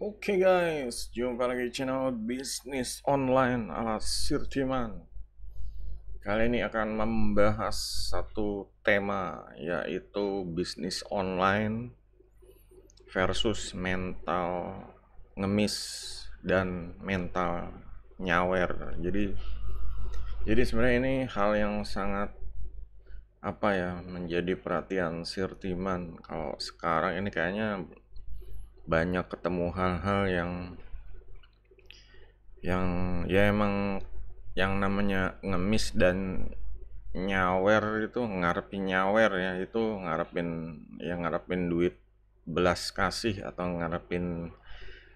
Oke guys, jumpa lagi di channel bisnis online ala Sirtiman. Kali ini akan membahas satu tema, yaitu bisnis online versus mental ngemis dan mental nyawer. Jadi sebenarnya ini hal yang sangat menjadi perhatian Sirtiman. Kalau sekarang ini kayaknya banyak ketemu hal-hal yang ya emang yang namanya ngemis dan nyawer itu ngarepin nyawer ya, itu ngarepin duit belas kasih atau ngarepin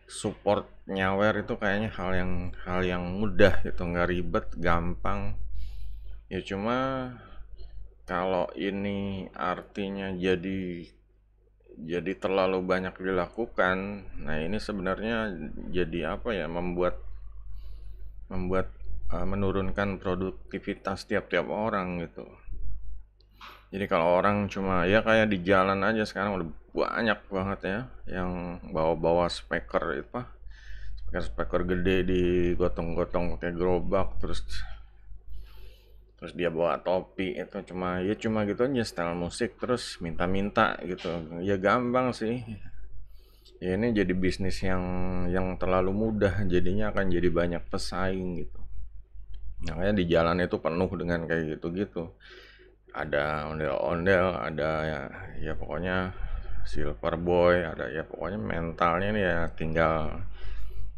support nyawer. Itu kayaknya hal yang mudah gitu, nggak ribet, gampang ya. Cuma kalau ini artinya jadi terlalu banyak dilakukan, nah ini sebenarnya jadi membuat membuat menurunkan produktivitas tiap-tiap orang gitu. Jadi kalau orang cuma ya kayak di jalan aja sekarang udah banyak banget ya yang bawa-bawa speaker gede digotong-gotong pakai gerobak, terus dia bawa topi, itu cuma gitu aja style musik, terus minta-minta gitu. Ya gampang sih. Ya ini jadi bisnis yang terlalu mudah, jadinya akan jadi banyak pesaing gitu. Makanya di jalan itu penuh dengan kayak gitu-gitu. Ada ondel-ondel, ada ya pokoknya silver boy, ada ya pokoknya mentalnya nih ya tinggal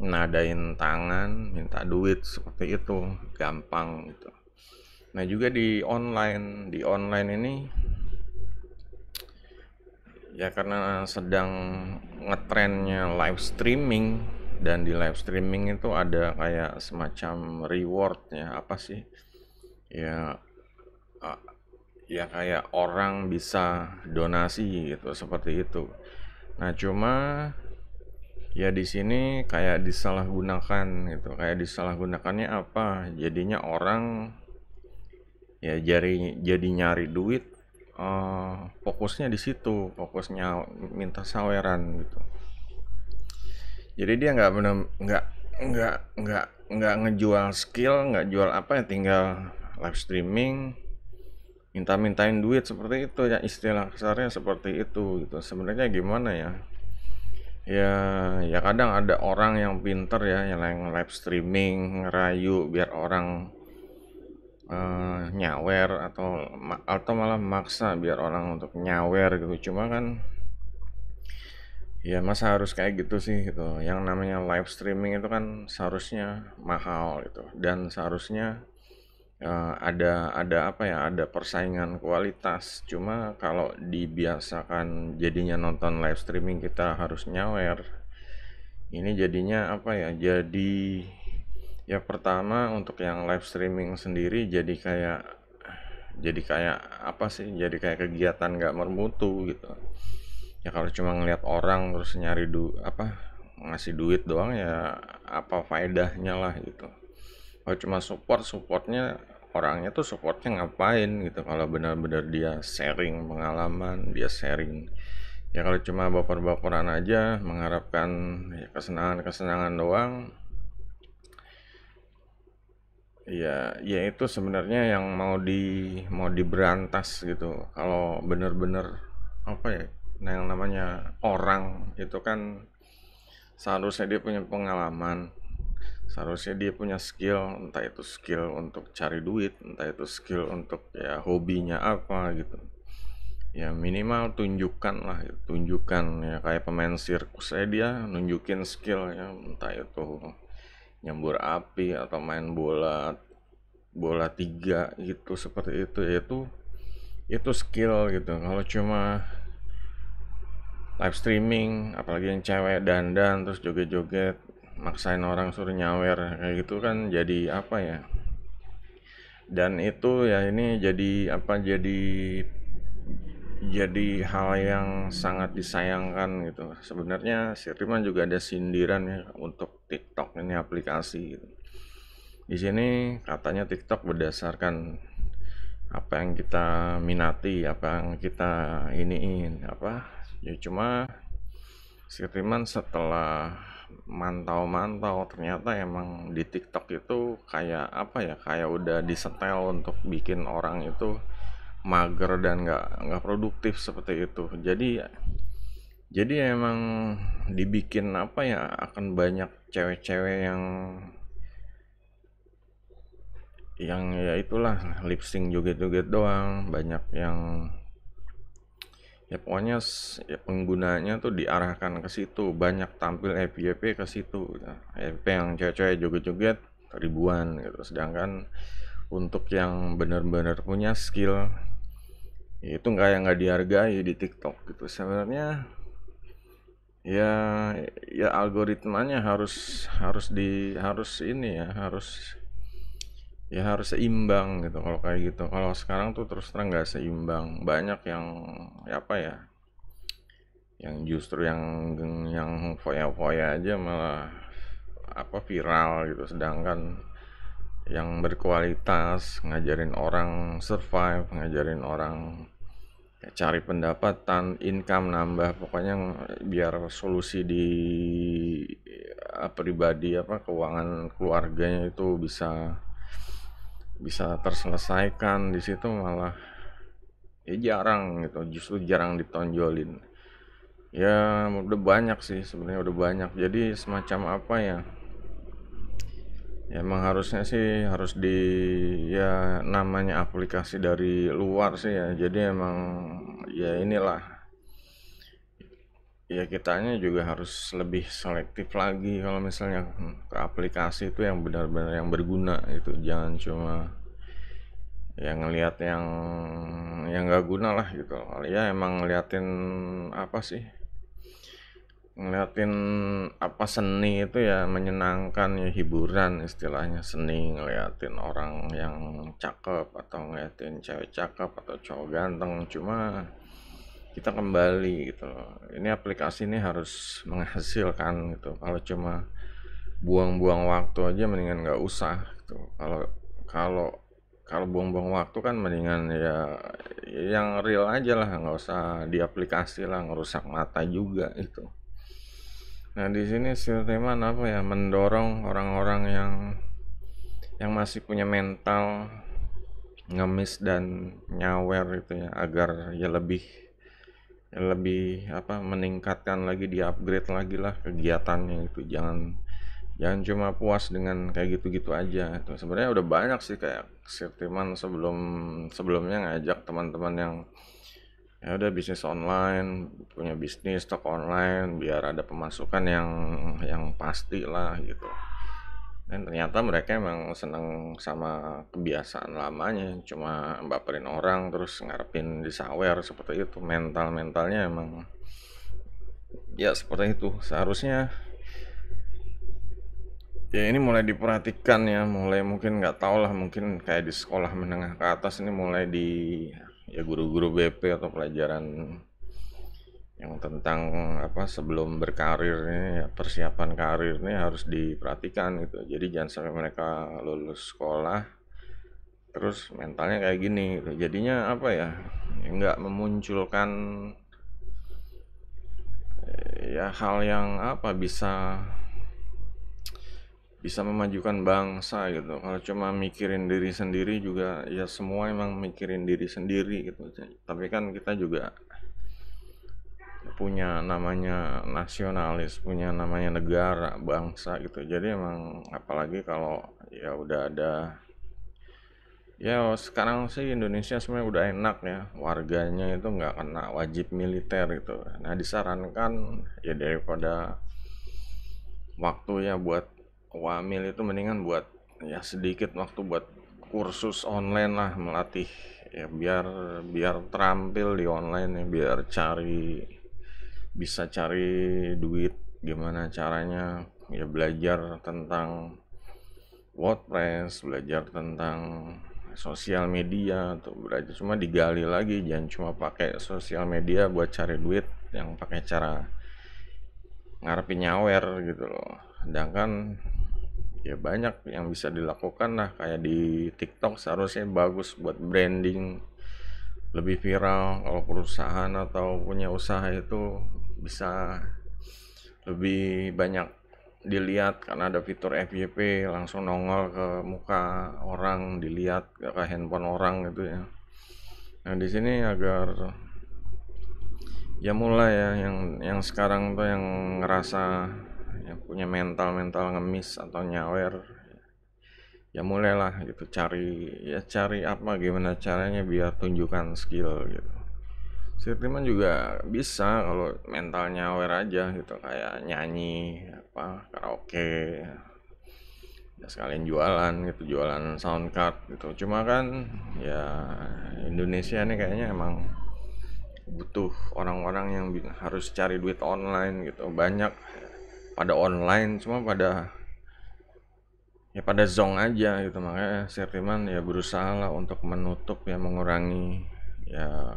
nadain tangan, minta duit seperti itu, gampang gitu. Nah juga di online ini ya karena sedang ngetrennya live streaming, dan di live streaming itu ada kayak semacam reward ya, apa sih ya, ya kayak orang bisa donasi gitu, seperti itu. Nah cuma ya di sini kayak disalahgunakan gitu. Kayak disalahgunakannya apa, jadinya orang ya jadi nyari duit, fokusnya di situ, fokusnya minta saweran gitu. Jadi dia nggak benar, nggak ngejual skill, nggak jual apa ya, tinggal live streaming minta-mintain duit seperti itu ya, istilah kasarnya seperti itu gitu. Sebenarnya gimana ya, ya kadang ada orang yang pinter ya, yang live streaming ngerayu biar orang nyawer, atau malah maksa biar orang untuk nyawer gitu. Cuma kan ya masa harus kayak gitu sih gitu. Yang namanya live streaming itu kan seharusnya mahal gitu, dan seharusnya ada persaingan kualitas. Cuma kalau dibiasakan jadinya nonton live streaming kita harus nyawer, ini jadinya jadi ya pertama untuk yang live streaming sendiri jadi kayak jadi kayak kegiatan nggak bermutu gitu ya. Kalau cuma ngeliat orang terus ngasih duit doang, ya apa faedahnya lah gitu. Kalau cuma supportnya, orangnya tuh supportnya ngapain gitu, kalau benar-benar dia sharing pengalaman, dia sharing ya. Kalau cuma baper-baperan aja mengharapkan ya kesenangan-kesenangan doang, ya itu sebenarnya yang mau diberantas gitu. Kalau bener-bener yang namanya orang itu kan seharusnya dia punya pengalaman, seharusnya dia punya skill, entah itu skill untuk cari duit, entah itu skill untuk ya hobinya apa gitu. Ya minimal tunjukkan lah, tunjukkan ya, kayak pemain sirkus saya, dia nunjukin skill ya, entah itu nyembur api atau main bola bola tiga gitu, seperti itu ya. Itu skill gitu. Kalau cuma live streaming, apalagi yang cewek dandan terus joget-joget maksain orang suruh nyawer kayak gitu kan, jadi apa ya, dan itu ya ini jadi hal yang sangat disayangkan gitu. Sebenarnya Sirman juga ada sindiran ya untuk TikTok ini, aplikasi gitu. Di sini katanya TikTok berdasarkan apa yang kita minati, apa yang kita iniin apa ya. Cuma Sirman setelah mantau-mantau, ternyata emang di TikTok itu kayak apa ya, kayak udah disetel untuk bikin orang itu mager dan nggak produktif seperti itu. Jadi emang dibikin apa ya, akan banyak cewek-cewek yang ya itulah lip sync joget-joget doang, banyak yang ya pokoknya ya penggunanya tuh diarahkan ke situ, banyak tampil FYP ke situ. Nah, FYP yang cewek-cewek joget-joget ribuan gitu, sedangkan untuk yang benar-benar punya skill ya itu nggak dihargai di TikTok gitu sebenarnya. Ya, ya algoritmanya harus harus ini ya, harus seimbang gitu kalau kayak gitu. Kalau sekarang tuh terus terang nggak seimbang. Banyak yang ya apa ya, yang justru yang foya-foya aja malah apa viral gitu. Sedangkan yang berkualitas ngajarin orang survive, ngajarin orang ya, cari pendapatan, income nambah, pokoknya biar solusi di pribadi apa keuangan keluarganya itu bisa bisa terselesaikan di situ malah ya jarang gitu, justru jarang ditonjolin. Ya udah banyak sih sebenarnya, udah banyak. Jadi semacam apa ya, ya emang harusnya sih harus di ya namanya aplikasi dari luar sih ya, jadi emang ya inilah, ya kitanya juga harus lebih selektif lagi kalau misalnya ke aplikasi itu yang benar-benar yang berguna itu, jangan cuma yang ngelihat yang nggak guna lah gitu. Ya emang ngeliatin apa sih, ngeliatin apa seni itu ya menyenangkan ya, hiburan istilahnya seni, ngeliatin orang yang cakep atau ngeliatin cewek cakep atau cowok ganteng. Cuma kita kembali gitu loh, ini aplikasi ini harus menghasilkan gitu. Kalau cuma buang-buang waktu aja mendingan nggak usah gitu. Kalau kalau buang-buang waktu kan mendingan ya yang real aja lah, nggak usah di aplikasi lah, ngerusak mata juga itu. Nah di sini Silteman apa ya, mendorong orang-orang yang masih punya mental ngemis dan nyawer itu ya, agar ya lebih apa, meningkatkan lagi, di upgrade lagi lah kegiatannya itu. Jangan cuma puas dengan kayak gitu-gitu aja. Itu sebenarnya udah banyak sih, kayak Silteman sebelumnya ngajak teman-teman yang ya udah bisnis online, punya bisnis toko online biar ada pemasukan yang pasti lah gitu. Dan ternyata mereka emang seneng sama kebiasaan lamanya, cuma baperin orang terus ngarepin disawer seperti itu. Mentalnya emang ya seperti itu. Seharusnya ya ini mulai diperhatikan ya, mulai mungkin nggak tau lah, mungkin kayak di sekolah menengah ke atas ini mulai di ya guru-guru BP atau pelajaran yang tentang apa sebelum berkarir ini ya, persiapan karir ini harus diperhatikan gitu. Jadi jangan sampai mereka lulus sekolah terus mentalnya kayak gini gitu. Jadinya apa ya, nggak memunculkan ya hal yang apa bisa memajukan bangsa gitu. Kalau cuma mikirin diri sendiri juga ya semua emang mikirin diri sendiri gitu. Tapi kan kita juga punya namanya nasionalis, punya namanya negara, bangsa gitu. Jadi emang apalagi kalau ya udah ada, ya sekarang sih Indonesia sebenarnya udah enak ya, warganya itu nggak kena wajib militer gitu. Nah disarankan ya daripada waktu ya buat wamil itu mendingan buat ya sedikit waktu buat kursus online lah, melatih ya biar biar terampil di online ya, biar bisa cari duit gimana caranya, ya belajar tentang WordPress, belajar tentang sosial media, tuh belajar cuma digali lagi, jangan cuma pakai sosial media buat cari duit yang pakai cara ngarepin nyawer gitu loh. Sedangkan ya banyak yang bisa dilakukan lah, kayak di TikTok seharusnya bagus buat branding, lebih viral. Kalau perusahaan atau punya usaha itu bisa lebih banyak dilihat karena ada fitur FYP langsung nongol ke muka orang, dilihat ke handphone orang gitu ya. Nah di sini agar ya mulai ya yang sekarang tuh yang ngerasa yang punya mental ngemis atau nyawer, ya mulailah gitu cari apa gimana caranya biar tunjukkan skill gitu. Sirtiman juga bisa kalau mental nyawer aja gitu, kayak nyanyi apa karaoke ya, sekalian jualan gitu, jualan sound card gitu. Cuma kan ya Indonesia nih kayaknya emang butuh orang-orang yang harus cari duit online gitu. Banyak pada online cuma pada zong aja gitu. Makanya Sirtiman ya berusaha lah untuk menutup ya, mengurangi ya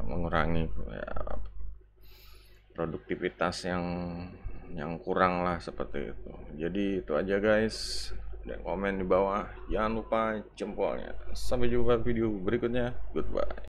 produktivitas yang kurang lah seperti itu. Jadi itu aja guys, dan komen di bawah jangan lupa jempolnya. Sampai jumpa video berikutnya, goodbye.